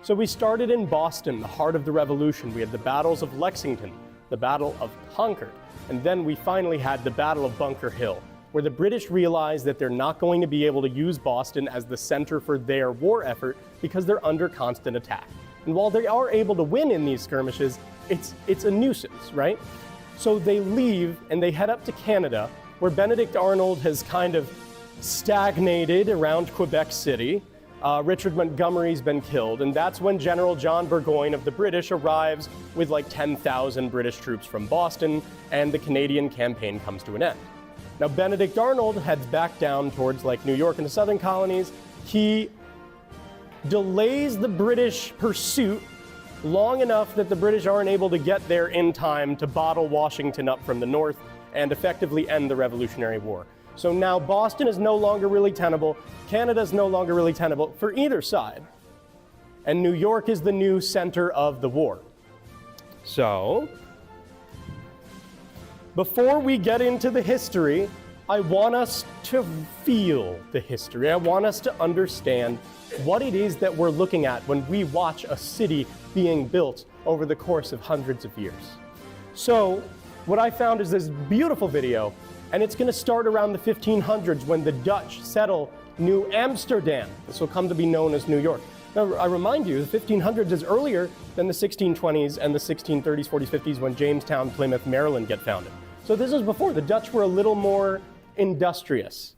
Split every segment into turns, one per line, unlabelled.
So we started in Boston, the heart of the Revolution. We had the battles of Lexington, the Battle of Concord, and then we finally had the Battle of Bunker Hill, where the British realized that they're not going to be able to use Boston as the center for their war effort because they're under constant attack. And while they are able to win in these skirmishes, it's a nuisance, right? So they leave and they head up to Canada, where Benedict Arnold has kind of stagnated around Quebec City. Richard Montgomery's been killed, and that's when General John Burgoyne of the British arrives with like 10,000 British troops from Boston, and the Canadian campaign comes to an end. Now, Benedict Arnold heads back down towards like New York and the southern colonies. He delays the British pursuit long enough that the British aren't able to get there in time to bottle Washington up from the north and effectively end the Revolutionary War. So now Boston is no longer really tenable, Canada is no longer really tenable for either side, and New York is the new center of the war. So, before we get into the history, I want us to feel the history. I want us to understand what it is that we're looking at when we watch a city being built over the course of hundreds of years. So, what I found is this beautiful video, and it's going to start around the 1500s when the Dutch settle New Amsterdam. This will come to be known as New York. Now, I remind you, the 1500s is earlier than the 1620s and the 1630s, 40s, 50s when Jamestown, Plymouth, Maryland get founded. So this is before. The Dutch were a little more industrious.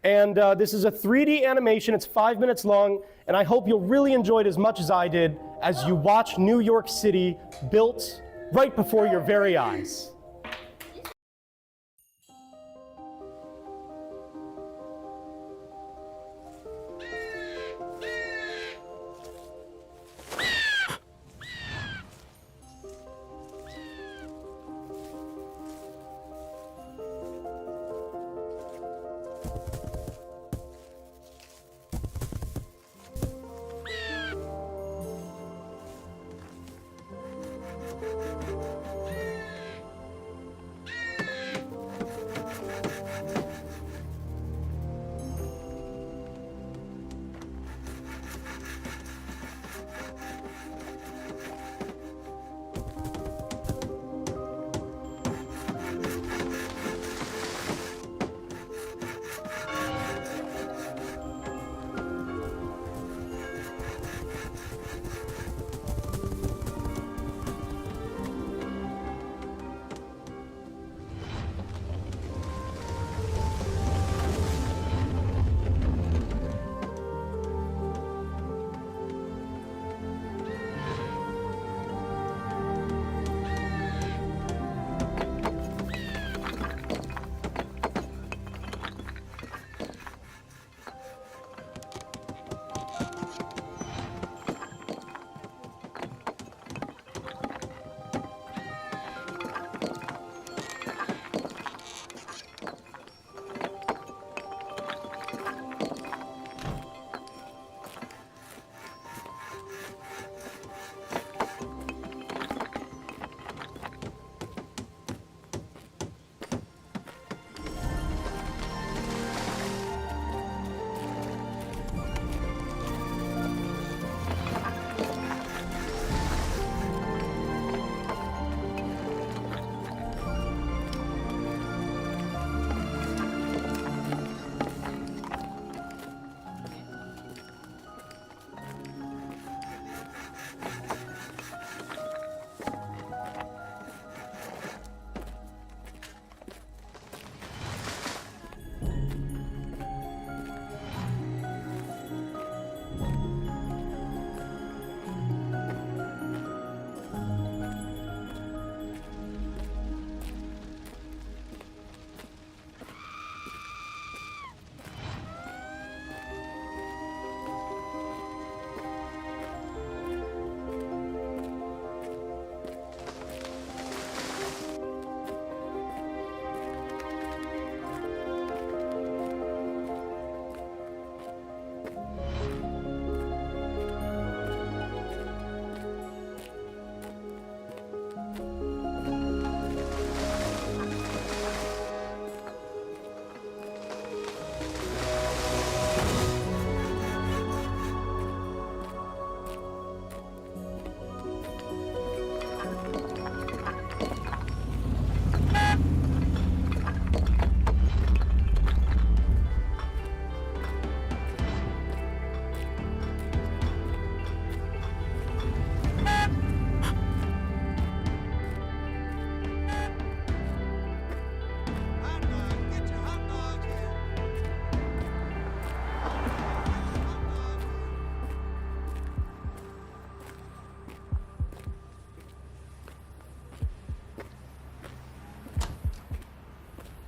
And this is a 3D animation. It's 5 minutes long, and I hope you'll really enjoy it as much as I did as you watch New York City built right before your very eyes.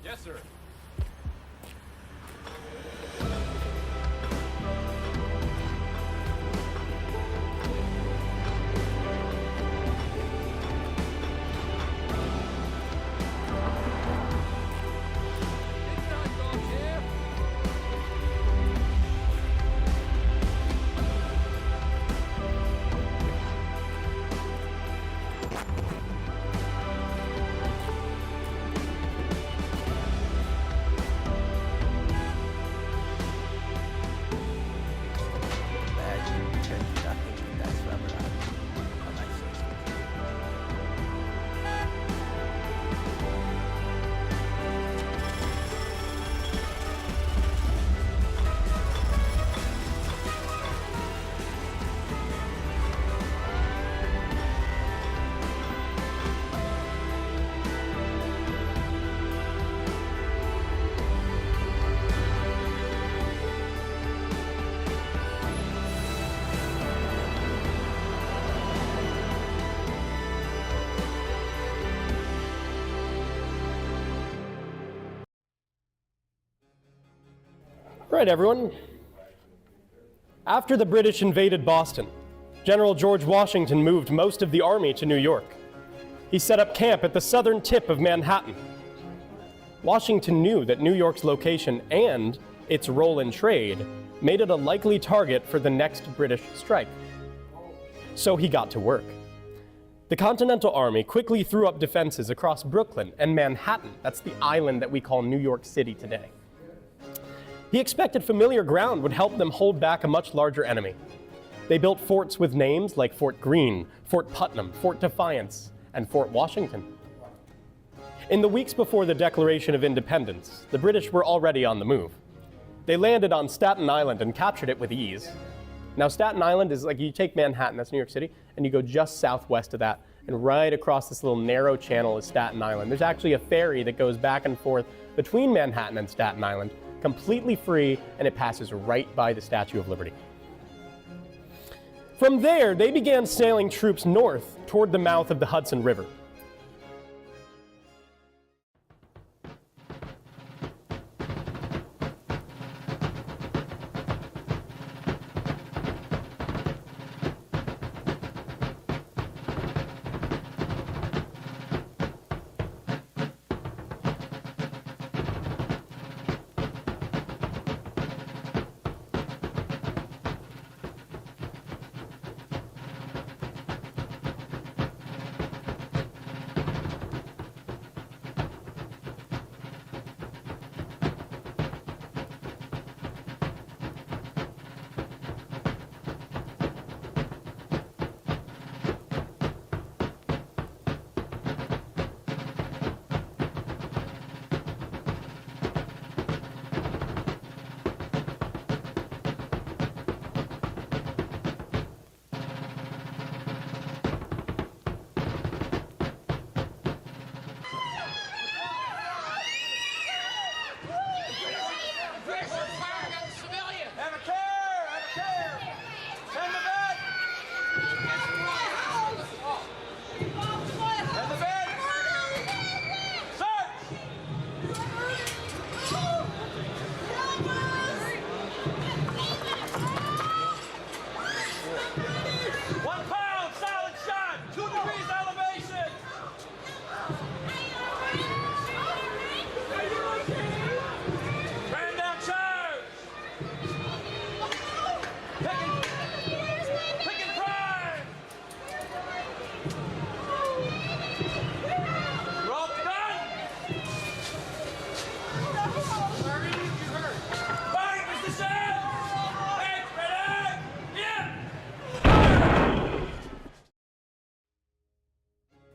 Yes, sir.
Right, everyone. After the British invaded Boston, General George Washington moved most of the army to New York. He set up camp at the southern tip of Manhattan. Washington knew that New York's location and its role in trade made it a likely target for the next British strike. So he got to work. The Continental Army quickly threw up defenses across Brooklyn and Manhattan. That's the island that we call New York City today. He expected familiar ground would help them hold back a much larger enemy. They built forts with names like Fort Greene, Fort Putnam, Fort Defiance, and Fort Washington. In the weeks before the Declaration of Independence, the British were already on the move. They landed on Staten Island and captured it with ease. Now, Staten Island is like, you take Manhattan, that's New York City, and you go just southwest of that, and right across this little narrow channel is Staten Island. There's actually a ferry that goes back and forth between Manhattan and Staten Island, completely free, and it passes right by the Statue of Liberty. From there, they began sailing troops north toward the mouth of the Hudson River.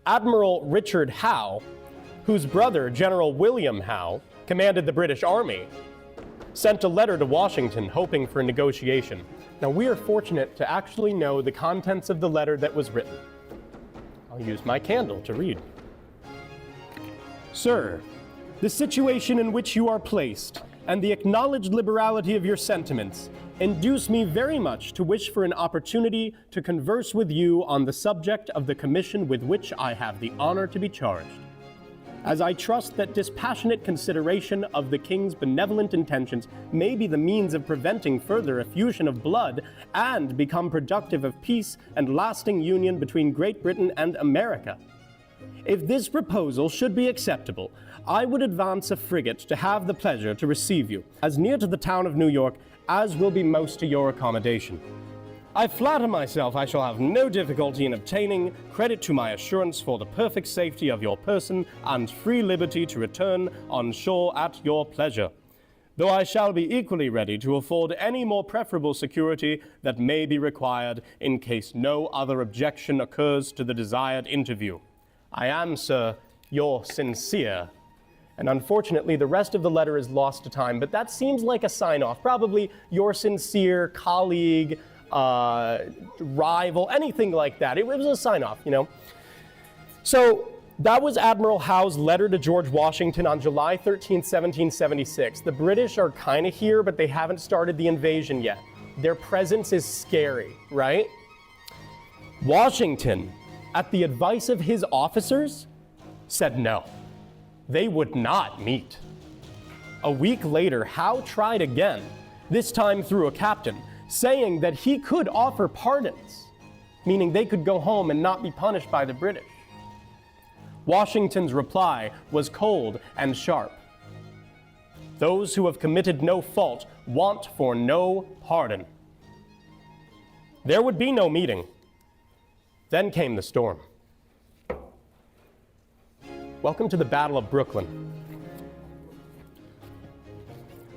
Admiral Richard Howe, whose brother, General William Howe, commanded the British Army, sent a letter to Washington hoping for a negotiation. Now, we are fortunate to actually know the contents of the letter that was written. I'll use my candle to read. Sir, the situation in which you are placed and the acknowledged liberality of your sentiments induce me very much to wish for an opportunity to converse with you on the subject of the commission with which I have the honor to be charged. as I trust that dispassionate consideration of the King's benevolent intentions may be the means of preventing further effusion of blood and become productive of peace and lasting union between Great Britain and America. If this proposal should be acceptable, I would advance a frigate to have the pleasure to receive you, as near to the town of New York as will be most to your accommodation. I flatter myself I shall have no difficulty in obtaining credit to my assurance for the perfect safety of your person and free liberty to return on shore at your pleasure, though I shall be equally ready to afford any more preferable security that may be required in case no other objection occurs to the desired interview. I am, sir, your sincere. And unfortunately, the rest of the letter is lost to time, but that seems like a sign-off. Probably your sincere colleague, rival, anything like that. It was a sign-off, you know. So that was Admiral Howe's letter to George Washington on July 13, 1776. The British are kind of here, but they haven't started the invasion yet. Their presence is scary, right? Washington, at the advice of his officers, said no. They would not meet. A week later, Howe tried again, this time through a captain, saying that he could offer pardons, meaning they could go home and not be punished by the British. Washington's reply was cold and sharp. Those who have committed no fault want for no pardon. There would be no meeting. Then came the storm. Welcome to the Battle of Brooklyn.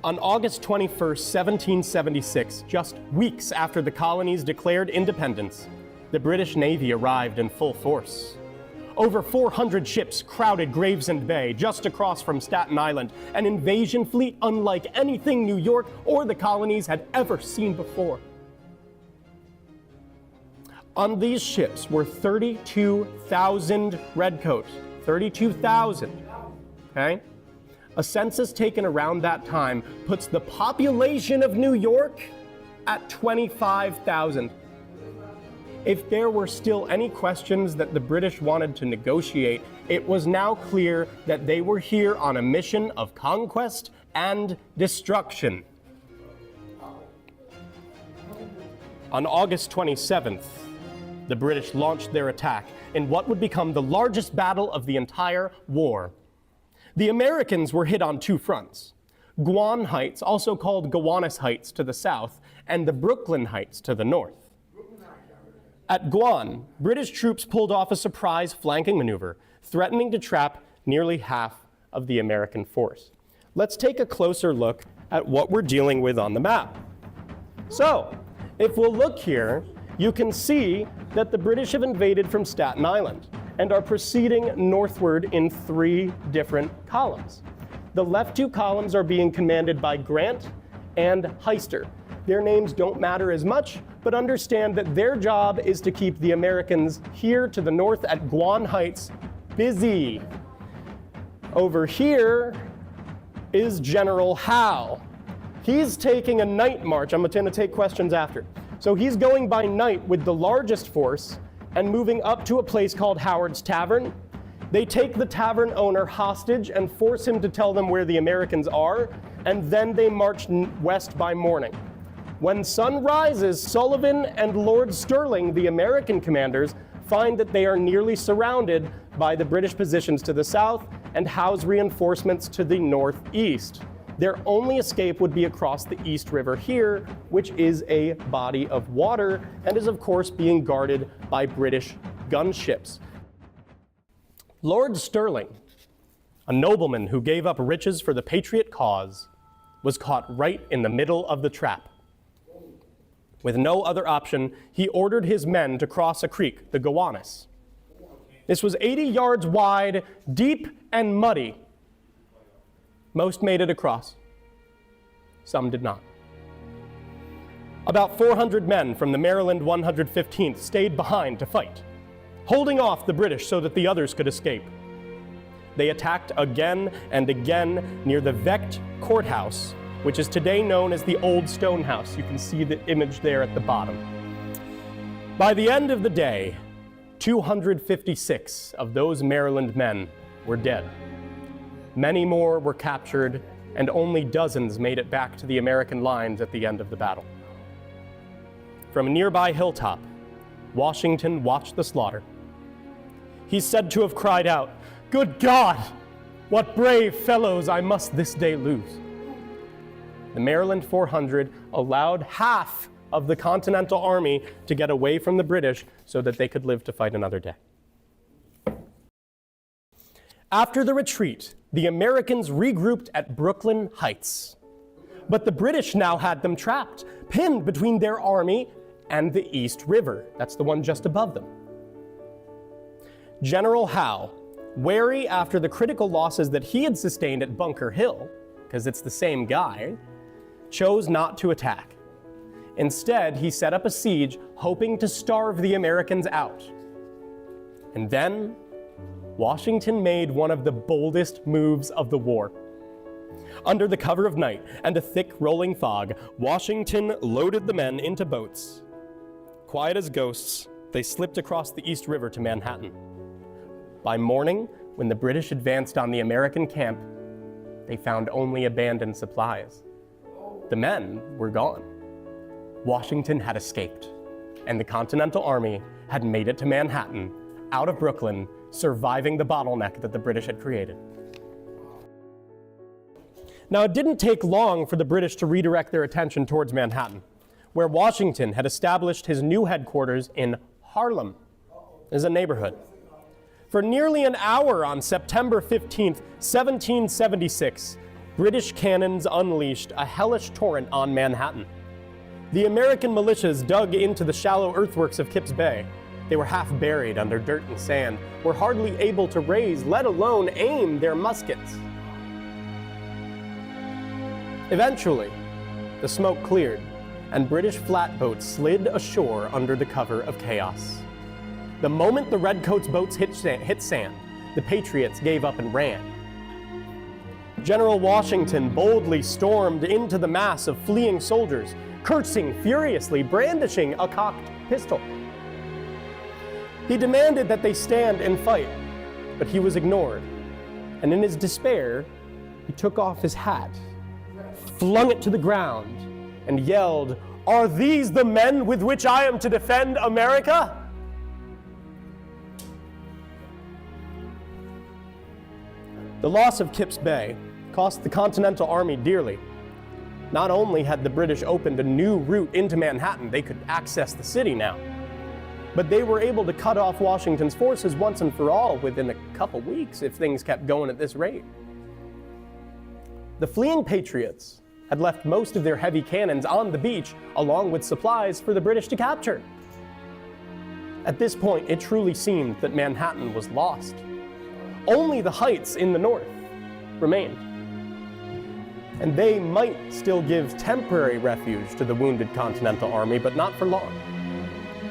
On August 21st, 1776, just weeks after the colonies declared independence, the British Navy arrived in full force. Over 400 ships crowded Gravesend Bay, just across from Staten Island, an invasion fleet unlike anything New York or the colonies had ever seen before. On these ships were 32,000 redcoats. 32,000, okay? A census taken around that time puts the population of New York at 25,000. If there were still any questions that the British wanted to negotiate, it was now clear that they were here on a mission of conquest and destruction. On August 27th, the British launched their attack in what would become the largest battle of the entire war. The Americans were hit on two fronts: Guan Heights, also called Gowanus Heights to the south, and the Brooklyn Heights to the north. At Guan, British troops pulled off a surprise flanking maneuver, threatening to trap nearly half of the American force. Let's take a closer look at what we're dealing with on the map. So, if we'll look here, you can see that the British have invaded from Staten Island and are proceeding northward in three different columns. The left two columns are being commanded by Grant and Heister. Their names don't matter as much, but understand that their job is to keep the Americans here to the north at Guan Heights busy. Over here is General Howe. He's taking a night march. I'm going to take questions after. So he's going by night with the largest force and moving up to a place called Howard's Tavern. They take the tavern owner hostage and force him to tell them where the Americans are, and then they march west by morning. When sun rises, Sullivan and Lord Stirling, the American commanders, find that they are nearly surrounded by the British positions to the south and Howe's reinforcements to the northeast. Their only escape would be across the East River here, which is a body of water and is of course being guarded by British gunships. Lord Stirling, a nobleman who gave up riches for the patriot cause, was caught right in the middle of the trap. With no other option, he ordered his men to cross a creek, the Gowanus. This was 80 yards wide, deep and muddy. Most made it across. Some did not. About 400 men from the Maryland 115th stayed behind to fight, holding off the British so that the others could escape. They attacked again and again near the Vecht Courthouse, which is today known as the Old Stone House. You can see the image there at the bottom. By the end of the day, 256 of those Maryland men were dead. Many more were captured, and only dozens made it back to the American lines at the end of the battle. From a nearby hilltop, Washington watched the slaughter. He's said to have cried out, "Good God, what brave fellows I must this day lose." The Maryland 400 allowed half of the Continental Army to get away from the British so that they could live to fight another day. After the retreat, the Americans regrouped at Brooklyn Heights. But the British now had them trapped, pinned between their army and the East River. That's the one just above them. General Howe, wary after the critical losses that he had sustained at Bunker Hill, because it's the same guy, chose not to attack. Instead, he set up a siege, hoping to starve the Americans out. And then, Washington made one of the boldest moves of the war. Under the cover of night and a thick rolling fog, Washington loaded the men into boats. Quiet as ghosts, they slipped across the East River to Manhattan. By morning, when the British advanced on the American camp, they found only abandoned supplies. The men were gone. Washington had escaped, and the Continental Army had made it to Manhattan, out of Brooklyn, surviving the bottleneck that the British had created. Now, it didn't take long for the British to redirect their attention towards Manhattan, where Washington had established his new headquarters in Harlem, as a neighborhood. For nearly an hour on September 15th, 1776, British cannons unleashed a hellish torrent on Manhattan. The American militias dug into the shallow earthworks of Kip's Bay. They were half buried under dirt and sand, were hardly able to raise, let alone aim, their muskets. Eventually, the smoke cleared, and British flatboats slid ashore under the cover of chaos. The moment the Redcoats' boats hit sand, the Patriots gave up and ran. General Washington boldly stormed into the mass of fleeing soldiers, cursing furiously, brandishing a cocked pistol. He demanded that they stand and fight, but he was ignored. And in his despair, he took off his hat, flung it to the ground, and yelled, "Are these the men with which I am to defend America?" The loss of Kip's Bay cost the Continental Army dearly. Not only had the British opened a new route into Manhattan, they could access the city now, but they were able to cut off Washington's forces once and for all within a couple weeks if things kept going at this rate. The fleeing Patriots had left most of their heavy cannons on the beach along with supplies for the British to capture. At this point, it truly seemed that Manhattan was lost. Only the heights in the north remained. And they might still give temporary refuge to the wounded Continental Army, but not for long.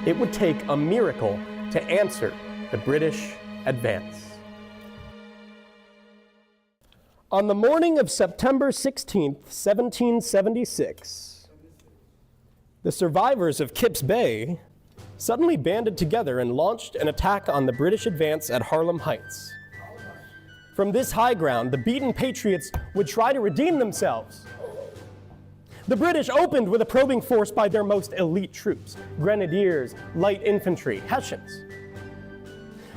It would take a miracle to answer the British advance. On the morning of September 16th, 1776, the survivors of Kip's Bay suddenly banded together and launched an attack on the British advance at Harlem Heights. From this high ground, the beaten Patriots would try to redeem themselves. The British opened with a probing force by their most elite troops, grenadiers, light infantry, Hessians.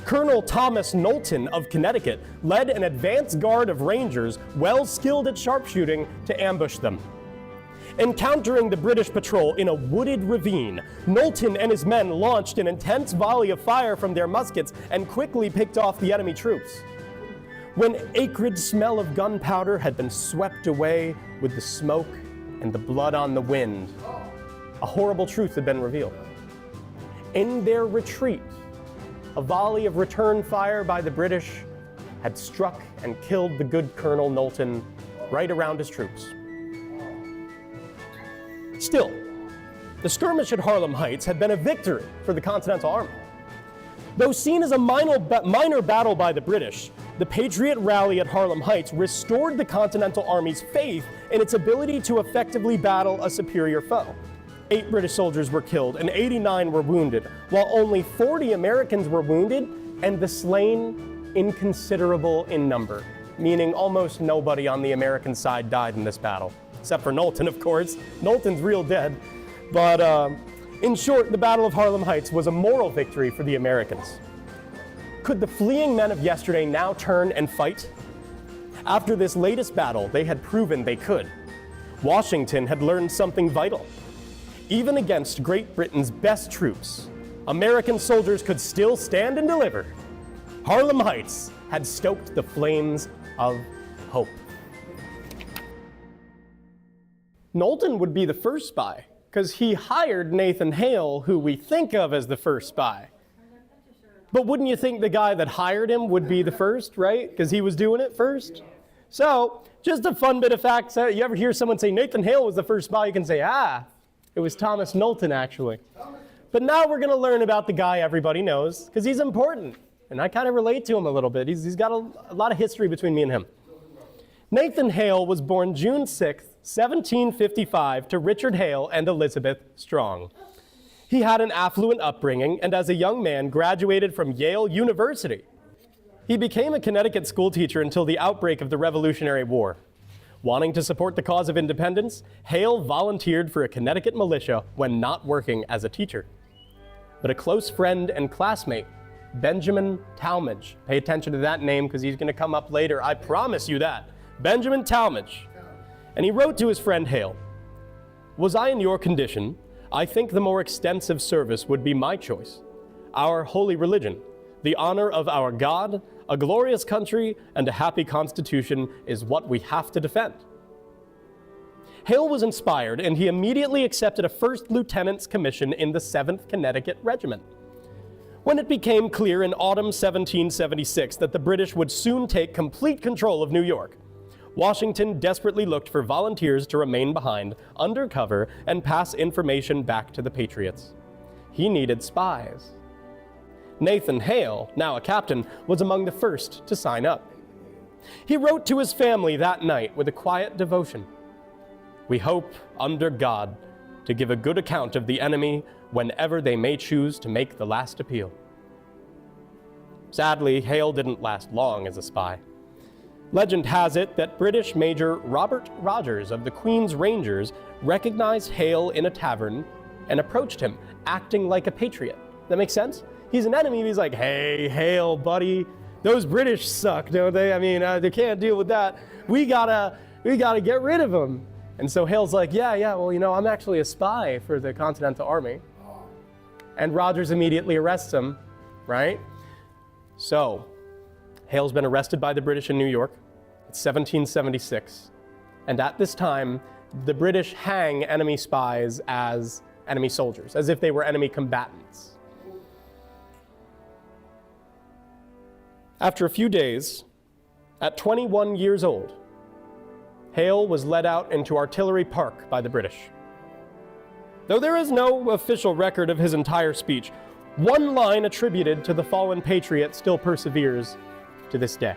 Colonel Thomas Knowlton of Connecticut led an advance guard of Rangers well skilled at sharpshooting to ambush them. Encountering the British patrol in a wooded ravine, Knowlton and his men launched an intense volley of fire from their muskets and quickly picked off the enemy troops. When acrid smell of gunpowder had been swept away with the smoke and the blood on the wind, a horrible truth had been revealed. In their retreat, a volley of return fire by the British had struck and killed the good Colonel Knowlton right around his troops. Still, the skirmish at Harlem Heights had been a victory for the Continental Army. Though seen as a minor battle by the British, the Patriot rally at Harlem Heights restored the Continental Army's faith in its ability to effectively battle a superior foe. 8 British soldiers were killed and 89 were wounded, while only 40 Americans were wounded and the slain inconsiderable in number. meaning almost nobody on the American side died in this battle, except for Knowlton, of course. Knowlton's real dead. But in short, the Battle of Harlem Heights was a moral victory for the Americans. Could the fleeing men of yesterday now turn and fight? After this latest battle, they had proven they could. Washington had learned something vital. Even against Great Britain's best troops, American soldiers could still stand and deliver. Harlem Heights had stoked the flames of hope. Knowlton would be the first spy, because he hired Nathan Hale, who we think of as the first spy. But wouldn't you think the guy that hired him would be the first, right? Because he was doing it first? So, just a fun bit of facts. You ever hear someone say Nathan Hale was the first spy, you can say, it was Thomas Knowlton, actually. But now we're going to learn about the guy everybody knows, because he's important. And I kind of relate to him a little bit. He's got a lot of history between me and him. Nathan Hale was born June 6, 1755, to Richard Hale and Elizabeth Strong. He had an affluent upbringing, and as a young man, graduated from Yale University. He became a Connecticut schoolteacher until the outbreak of the Revolutionary War. Wanting to support the cause of independence, Hale volunteered for a Connecticut militia when not working as a teacher. But a close friend and classmate, Benjamin Talmadge, pay attention to that name because he's going to come up later, I promise you that, Benjamin Talmadge. And he wrote to his friend Hale, "Was I in your condition, I think the more extensive service would be my choice. Our holy religion, the honor of our God, a glorious country, and a happy constitution is what we have to defend." Hale was inspired, and he immediately accepted a first lieutenant's commission in the 7th Connecticut Regiment. When it became clear in autumn 1776 that the British would soon take complete control of New York, Washington desperately looked for volunteers to remain behind, undercover, and pass information back to the Patriots. He needed spies. Nathan Hale, now a captain, was among the first to sign up. He wrote to his family that night with a quiet devotion. "We hope, under God, to give a good account of the enemy whenever they may choose to make the last appeal." Sadly, Hale didn't last long as a spy. Legend has it that British Major Robert Rogers of the Queen's Rangers recognized Hale in a tavern and approached him, acting like a patriot. That makes sense? He's an enemy, he's like, "Hey, Hale, buddy, those British suck, don't they? I mean, they can't deal with that. We gotta get rid of them." And so Hale's like, yeah, well, I'm actually a spy for the Continental Army. And Rogers immediately arrests him, right? So, Hale's been arrested by the British in New York. It's 1776. And at this time, the British hang enemy spies as enemy soldiers, as if they were enemy combatants. After a few days, at 21 years old, Hale was led out into Artillery Park by the British. Though there is no official record of his entire speech, one line attributed to the fallen patriot still perseveres to this day.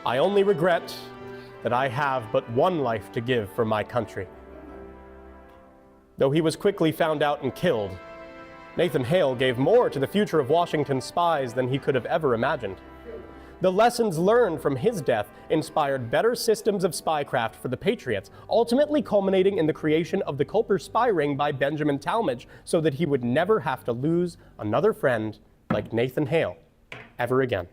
"I only regret that I have but one life to give for my country." Though he was quickly found out and killed, Nathan Hale gave more to the future of Washington's spies than he could have ever imagined. The lessons learned from his death inspired better systems of spycraft for the Patriots, ultimately culminating in the creation of the Culper spy ring by Benjamin Talmadge, so that he would never have to lose another friend like Nathan Hale ever again.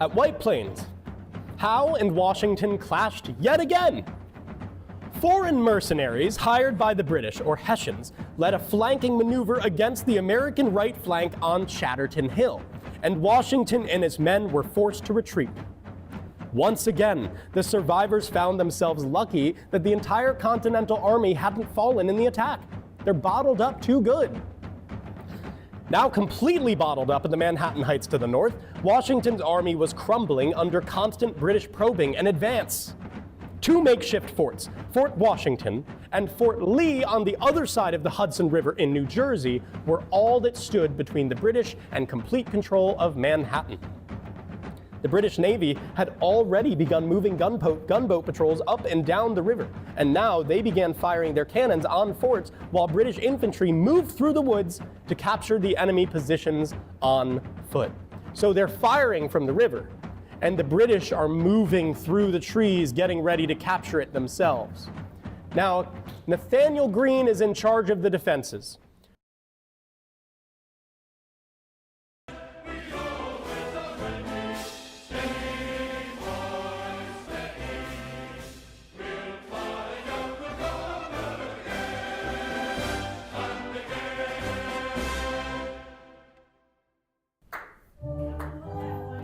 At White Plains, Howe and Washington clashed yet again. Foreign mercenaries hired by the British, or Hessians, led a flanking maneuver against the American right flank on Chatterton Hill, and Washington and his men were forced to retreat. Once again, the survivors found themselves lucky that the entire Continental Army hadn't fallen in the attack. They're bottled up too good. Now completely bottled up in the Manhattan Heights to the north, Washington's army was crumbling under constant British probing and advance. Two makeshift forts, Fort Washington and Fort Lee on the other side of the Hudson River in New Jersey, were all that stood between the British and complete control of Manhattan. The British Navy had already begun moving gunboat patrols up and down the river, and now they began firing their cannons on forts while British infantry moved through the woods to capture the enemy positions on foot. So they're firing from the river, and the British are moving through the trees, getting ready to capture it themselves. Now, Nathaniel Greene is in charge of the defenses.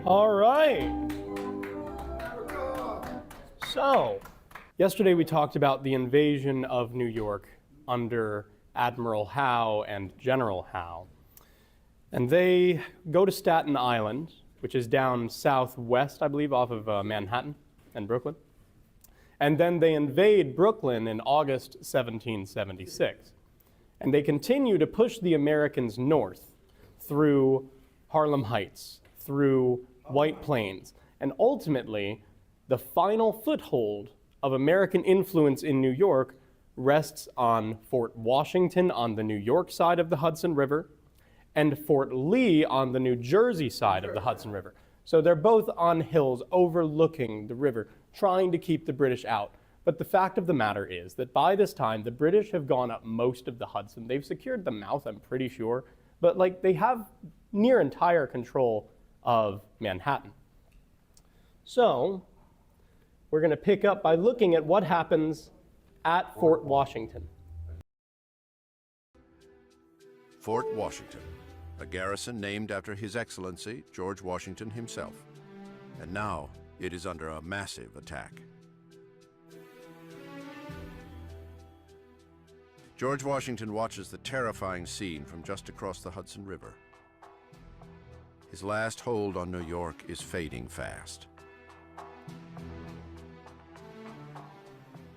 All right. So, yesterday we talked about the invasion of New York under Admiral Howe and General Howe. And they go to Staten Island, which is down southwest, I believe, off of Manhattan and Brooklyn. And then they invade Brooklyn in August 1776. And they continue to push the Americans north through Harlem Heights, through White Plains, and ultimately, the final foothold of American influence in New York rests on Fort Washington on the New York side of the Hudson River and Fort Lee on the New Jersey side of the Hudson River. So they're both on hills overlooking the river, trying to keep the British out. But the fact of the matter is that by this time, the British have gone up most of the Hudson. They've secured the mouth, I'm pretty sure, but they have near entire control of Manhattan. So we're going to pick up by looking at what happens at Fort Washington.
Fort Washington, a garrison named after His Excellency George Washington himself. And now it is under a massive attack. George Washington watches the terrifying scene from just across the Hudson River. His last hold on New York is fading fast.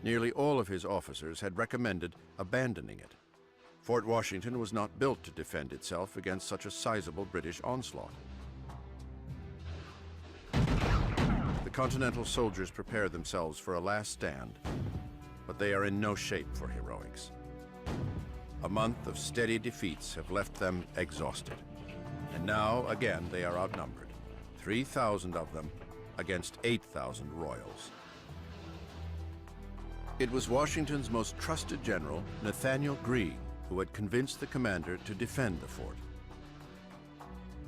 Nearly all of his officers had recommended abandoning it. Fort Washington was not built to defend itself against such a sizable British onslaught. The Continental soldiers prepare themselves for a last stand, but they are in no shape for heroics. A month of steady defeats have left them exhausted. And now, again, they are outnumbered. 3,000 of them against 8,000 royals. It was Washington's most trusted general, Nathaniel Greene, who had convinced the commander to defend the fort.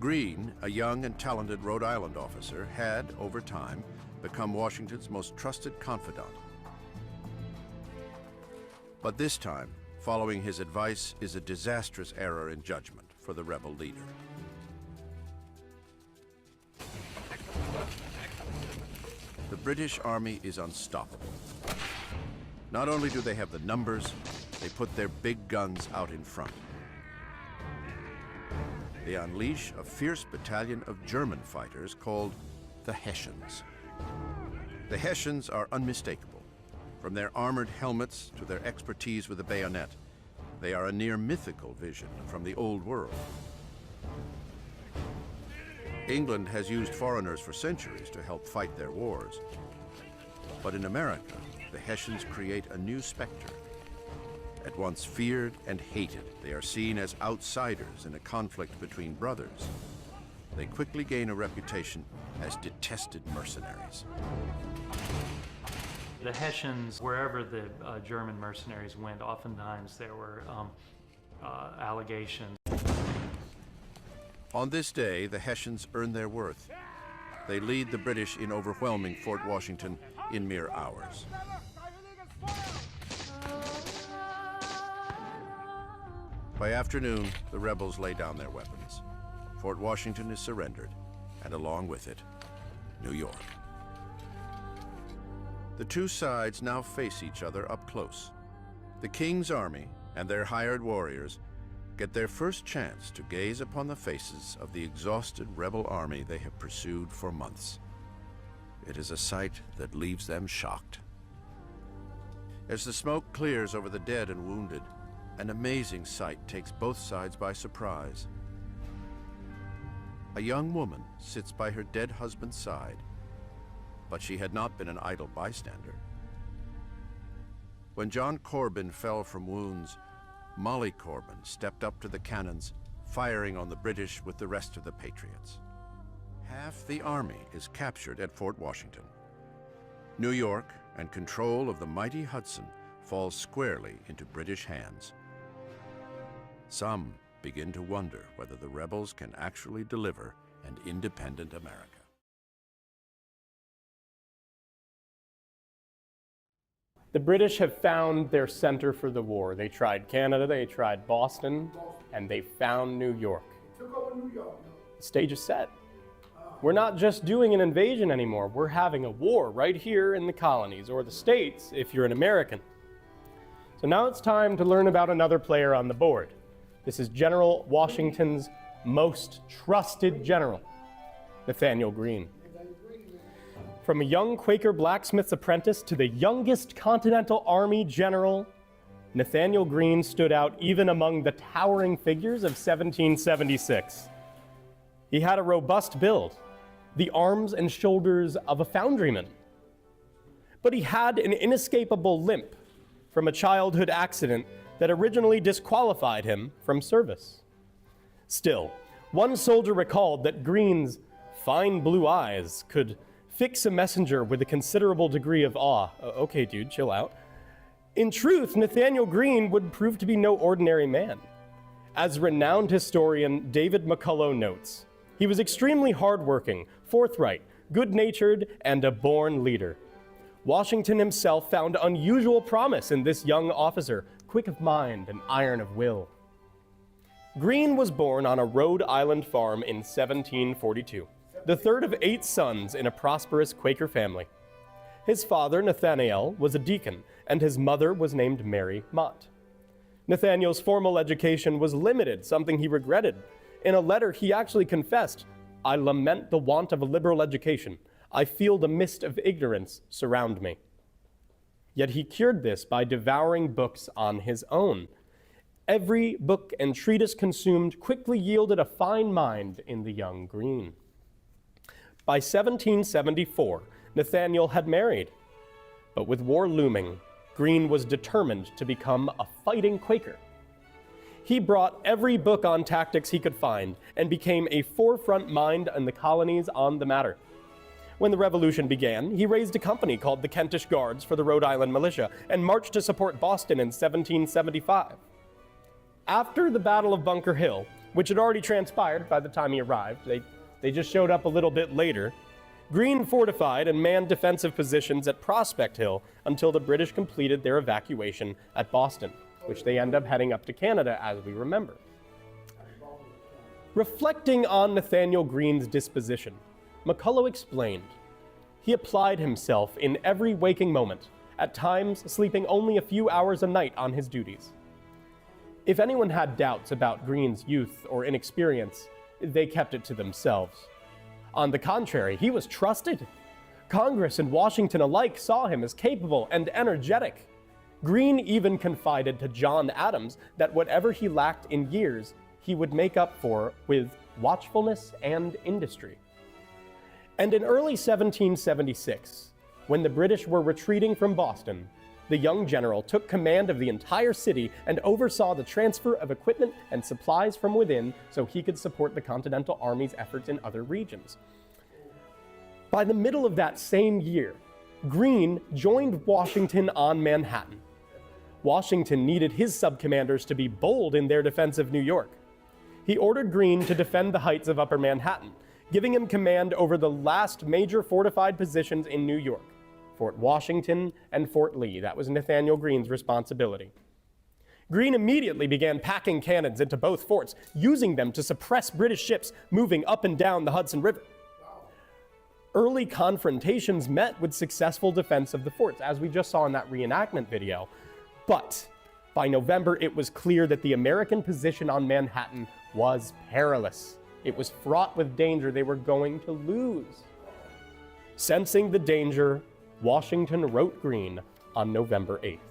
Greene, a young and talented Rhode Island officer, had, over time, become Washington's most trusted confidant. But this time, following his advice is a disastrous error in judgment for the rebel leader. The British Army is unstoppable. Not only do they have the numbers, they put their big guns out in front. They unleash a fierce battalion of German fighters called the Hessians. The Hessians are unmistakable. From their armored helmets to their expertise with the bayonet, they are a near mythical vision from the old world. England has used foreigners for centuries to help fight their wars. But in America, the Hessians create a new specter. At once feared and hated, they are seen as outsiders in a conflict between brothers. They quickly gain a reputation as detested mercenaries.
The Hessians, wherever the German mercenaries went, oftentimes there were allegations.
On this day, the Hessians earn their worth. They lead the British in overwhelming Fort Washington in mere hours. By afternoon, the rebels lay down their weapons. Fort Washington is surrendered, and along with it, New York. The two sides now face each other up close. The King's army and their hired warriors get their first chance to gaze upon the faces of the exhausted rebel army they have pursued for months. It is a sight that leaves them shocked. As the smoke clears over the dead and wounded, an amazing sight takes both sides by surprise. A young woman sits by her dead husband's side, but she had not been an idle bystander. When John Corbin fell from wounds, Molly Corbin stepped up to the cannons, firing on the British with the rest of the Patriots. Half the army is captured at Fort Washington. New York and control of the mighty Hudson falls squarely into British hands. Some begin to wonder whether the rebels can actually deliver an independent America.
The British have found their center for the war. They tried Canada, they tried Boston, and they found New York.
Took over New York.
The stage is set. We're not just doing an invasion anymore. We're having a war right here in the colonies, or the States, if you're an American. So now it's time to learn about another player on the board. This is General Washington's most trusted general, Nathaniel Greene. From a young Quaker blacksmith's apprentice to the youngest Continental Army general, Nathaniel Greene stood out even among the towering figures of 1776. He had a robust build, the arms and shoulders of a foundryman. But he had an inescapable limp from a childhood accident that originally disqualified him from service. Still, one soldier recalled that Greene's fine blue eyes could fix a messenger with a considerable degree of awe. Okay, dude, chill out. In truth, Nathaniel Greene would prove to be no ordinary man. As renowned historian David McCullough notes, he was extremely hardworking, forthright, good-natured, and a born leader. Washington himself found unusual promise in this young officer, quick of mind and iron of will. Greene was born on a Rhode Island farm in 1742. The third of 8 sons in a prosperous Quaker family. His father, Nathaniel, was a deacon, and his mother was named Mary Mott. Nathaniel's formal education was limited, something he regretted. In a letter, he actually confessed, "I lament the want of a liberal education. I feel the mist of ignorance surround me." Yet he cured this by devouring books on his own. Every book and treatise consumed quickly yielded a fine mind in the young Greene. By 1774, Nathaniel had married, but with war looming, Greene was determined to become a fighting Quaker. He brought every book on tactics he could find and became a forefront mind in the colonies on the matter. When the Revolution began, he raised a company called the Kentish Guards for the Rhode Island militia and marched to support Boston in 1775. After the Battle of Bunker Hill, which had already transpired by the time he arrived, they just showed up a little bit later, Greene fortified and manned defensive positions at Prospect Hill until the British completed their evacuation at Boston, which they end up heading up to Canada, as we remember. Reflecting on Nathaniel Greene's disposition, McCullough explained, "He applied himself in every waking moment, at times sleeping only a few hours a night on his duties." If anyone had doubts about Greene's youth or inexperience, they kept it to themselves. On the contrary, he was trusted. Congress and Washington alike saw him as capable and energetic. Greene even confided to John Adams that whatever he lacked in years, he would make up for with watchfulness and industry. And in early 1776, when the British were retreating from Boston, the young general took command of the entire city and oversaw the transfer of equipment and supplies from within so he could support the Continental Army's efforts in other regions. By the middle of that same year, Greene joined Washington on Manhattan. Washington needed his subcommanders to be bold in their defense of New York. He ordered Greene to defend the heights of Upper Manhattan, giving him command over the last major fortified positions in New York, Fort Washington and Fort Lee. That was Nathaniel Greene's responsibility. Greene immediately began packing cannons into both forts, using them to suppress British ships moving up and down the Hudson River. Early confrontations met with successful defense of the forts, as we just saw in that reenactment video. But by November, it was clear that the American position on Manhattan was perilous. It was fraught with danger. They were going to lose. Sensing the danger, Washington wrote Greene on November 8th.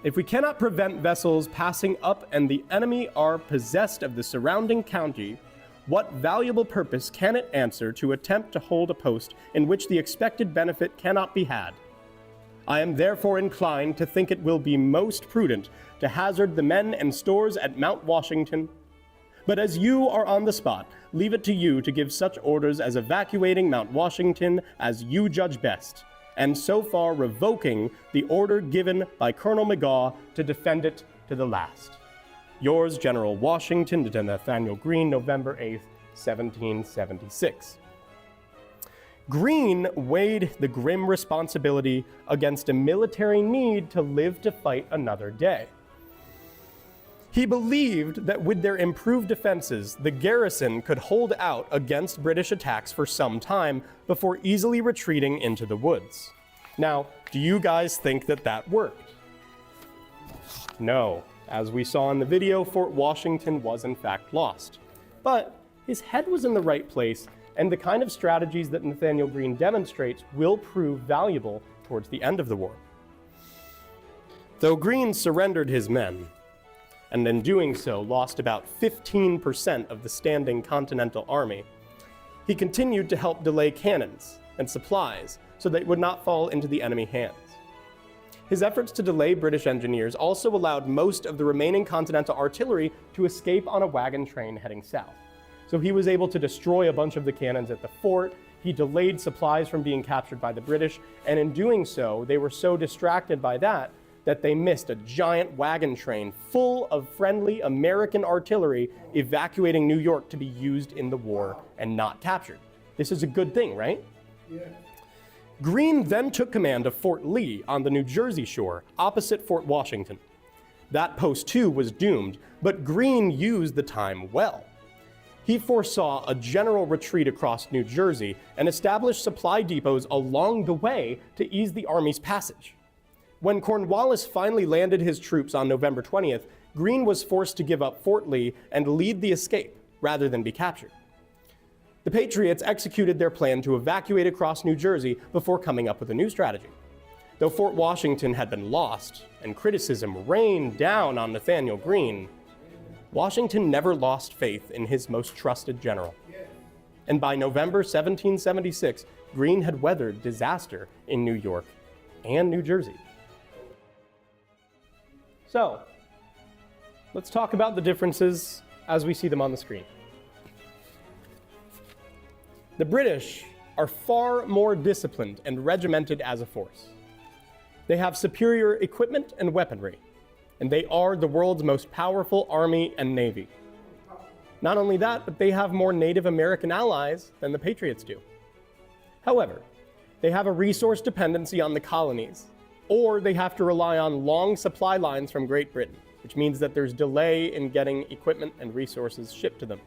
"If we cannot prevent vessels passing up and the enemy are possessed of the surrounding country, What valuable purpose can it answer to attempt to hold a post in which the expected benefit cannot be had? I am therefore inclined to think it will be most prudent to hazard the men and stores at Mount Washington. But as you are on the spot, leave it to you to give such orders as evacuating Mount Washington as you judge best, and so far revoking the order given by Colonel McGaw to defend it to the last. Yours, General Washington, to Nathaniel Greene, November 8th, 1776. Greene weighed the grim responsibility against a military need to live to fight another day. He believed that with their improved defenses, the garrison could hold out against British attacks for some time before easily retreating into the woods. Now, do you guys think that that worked? No. As we saw in the video, Fort Washington was in fact lost. But his head was in the right place, and the kind of strategies that Nathaniel Greene demonstrates will prove valuable towards the end of the war. Though Greene surrendered his men, and in doing so lost about 15% of the standing Continental Army, he continued to help delay cannons and supplies so they would not fall into the enemy hands. His efforts to delay British engineers also allowed most of the remaining Continental artillery to escape on a wagon train heading south. So he was able to destroy a bunch of the cannons at the fort. He delayed supplies from being captured by the British, and in doing so, they were so distracted by that they missed a giant wagon train full of friendly American artillery evacuating New York to be used in the war and not captured. This is a good thing, right? Yeah. Greene then took command of Fort Lee on the New Jersey shore, opposite Fort Washington. That post too was doomed, but Greene used the time well. He foresaw a general retreat across New Jersey and established supply depots along the way to ease the Army's passage. When Cornwallis finally landed his troops on November 20th, Greene was forced to give up Fort Lee and lead the escape rather than be captured. The Patriots executed their plan to evacuate across New Jersey before coming up with a new strategy. Though Fort Washington had been lost and criticism rained down on Nathaniel Greene, Washington never lost faith in his most trusted general. And by November 1776, Greene had weathered disaster in New York and New Jersey. So, let's talk about the differences as we see them on the screen. The British are far more disciplined and regimented as a force. They have superior equipment and weaponry, and they are the world's most powerful army and navy. Not only that, but they have more Native American allies than the Patriots do. However, they have a resource dependency on the colonies, or they have to rely on long supply lines from Great Britain, which means that there's delay in getting equipment and resources shipped to them.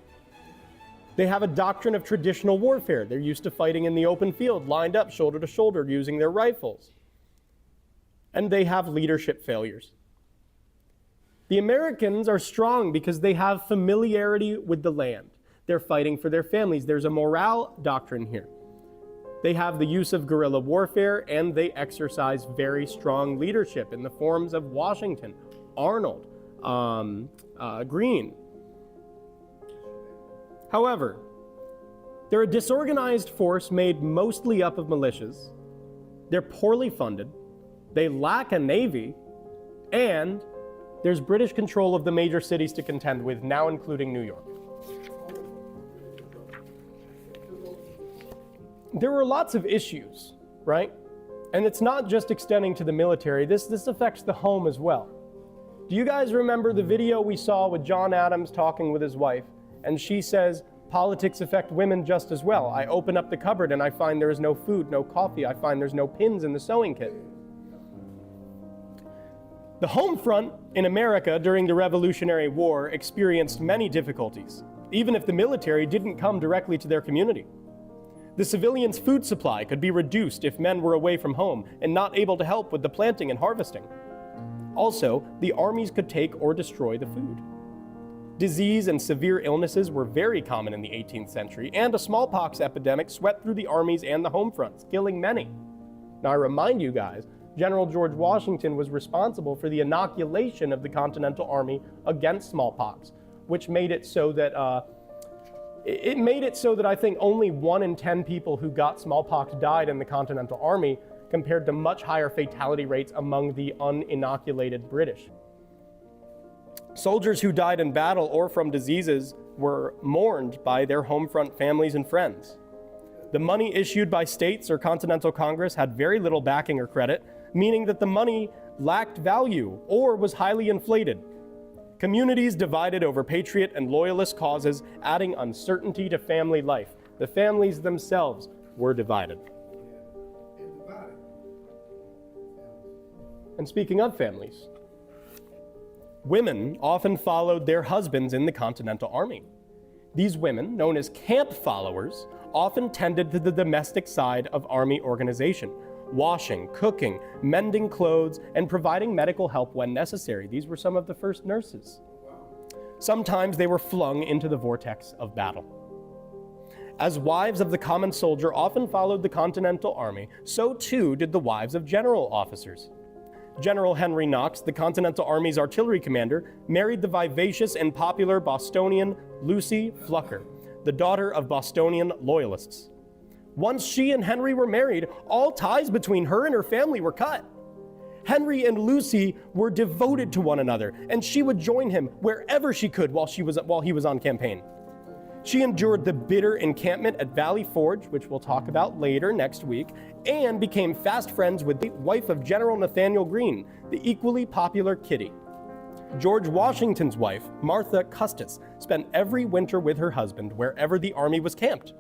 They have a doctrine of traditional warfare. They're used to fighting in the open field, lined up shoulder to shoulder, using their rifles. And they have leadership failures. The Americans are strong because they have familiarity with the land. They're fighting for their families. There's a morale doctrine here. They have the use of guerrilla warfare, and they exercise very strong leadership in the forms of Washington, Arnold, Greene. However, they're a disorganized force made mostly up of militias. They're poorly funded. They lack a navy, and there's British control of the major cities to contend with, now including New York. There were lots of issues, right? And it's not just extending to the military. This affects the home as well. Do you guys remember the video we saw with John Adams talking with his wife? And she says, politics affect women just as well. I open up the cupboard and I find there is no food, no coffee. I find there's no pins in the sewing kit. The home front in America during the Revolutionary War experienced many difficulties, even if the military didn't come directly to their community. The civilians' food supply could be reduced if men were away from home and not able to help with the planting and harvesting. Also, the armies could take or destroy the food. Disease and severe illnesses were very common in the 18th century, and a smallpox epidemic swept through the armies and the home fronts, killing many. Now I remind you guys, General George Washington was responsible for the inoculation of the Continental Army against smallpox, which made it so that It made it so that I think only 1 in 10 people who got smallpox died in the Continental Army, compared to much higher fatality rates among the uninoculated British. Soldiers who died in battle or from diseases were mourned by their home front families and friends. The money issued by states or Continental Congress had very little backing or credit, meaning that the money lacked value or was highly inflated. Communities divided over patriot and loyalist causes, adding uncertainty to family life. The families themselves were divided. And speaking of families, women often followed their husbands in the Continental Army. These women, known as camp followers, often tended to the domestic side of Army organization, washing, cooking, mending clothes, and providing medical help when necessary. These were some of the first nurses. Sometimes they were flung into the vortex of battle. As wives of the common soldier often followed the Continental Army, so too did the wives of general officers. General Henry Knox, the Continental Army's artillery commander, married the vivacious and popular Bostonian Lucy Flucker, the daughter of Bostonian loyalists. Once she and Henry were married, all ties between her and her family were cut. Henry and Lucy were devoted to one another, and she would join him wherever she could while he was on campaign. She endured the bitter encampment at Valley Forge, which we'll talk about later next week, and became fast friends with the wife of General Nathaniel Greene, the equally popular Kitty. George Washington's wife, Martha Custis, spent every winter with her husband wherever the Army was camped.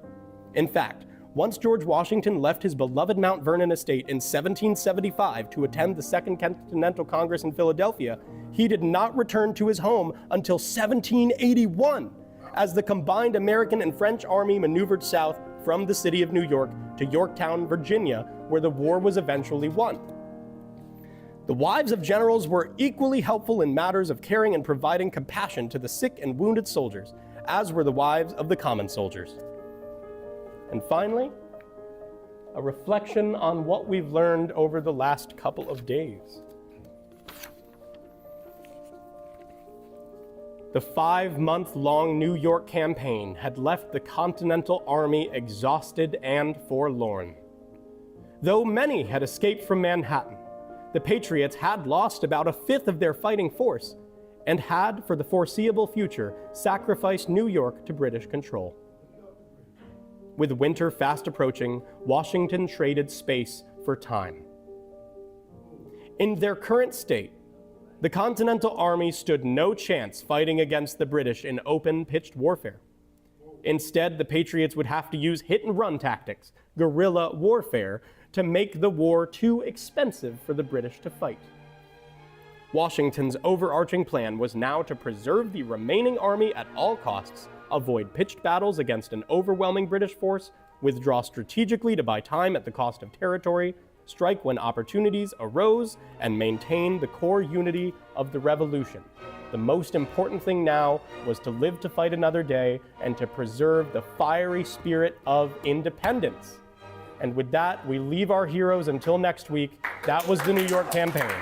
In fact, once George Washington left his beloved Mount Vernon estate in 1775 to attend the Second Continental Congress in Philadelphia, he did not return to his home until 1781, as the combined American and French Army maneuvered south from the city of New York to Yorktown, Virginia, where the war was eventually won. The wives of generals were equally helpful in matters of caring and providing compassion to the sick and wounded soldiers, as were the wives of the common soldiers. And finally, a reflection on what we've learned over the last couple of days. The 5-month-long New York campaign had left the Continental Army exhausted and forlorn. Though many had escaped from Manhattan, the Patriots had lost about a fifth of their fighting force and had, for the foreseeable future, sacrificed New York to British control. With winter fast approaching, Washington traded space for time. In their current state, the Continental Army stood no chance fighting against the British in open, pitched warfare. Instead, the Patriots would have to use hit-and-run tactics, guerrilla warfare, to make the war too expensive for the British to fight. Washington's overarching plan was now to preserve the remaining army at all costs, avoid pitched battles against an overwhelming British force, withdraw strategically to buy time at the cost of territory, strike when opportunities arose, and maintain the core unity of the Revolution. The most important thing now was to live to fight another day and to preserve the fiery spirit of independence. And with that, we leave our heroes until next week. That was the New York campaign.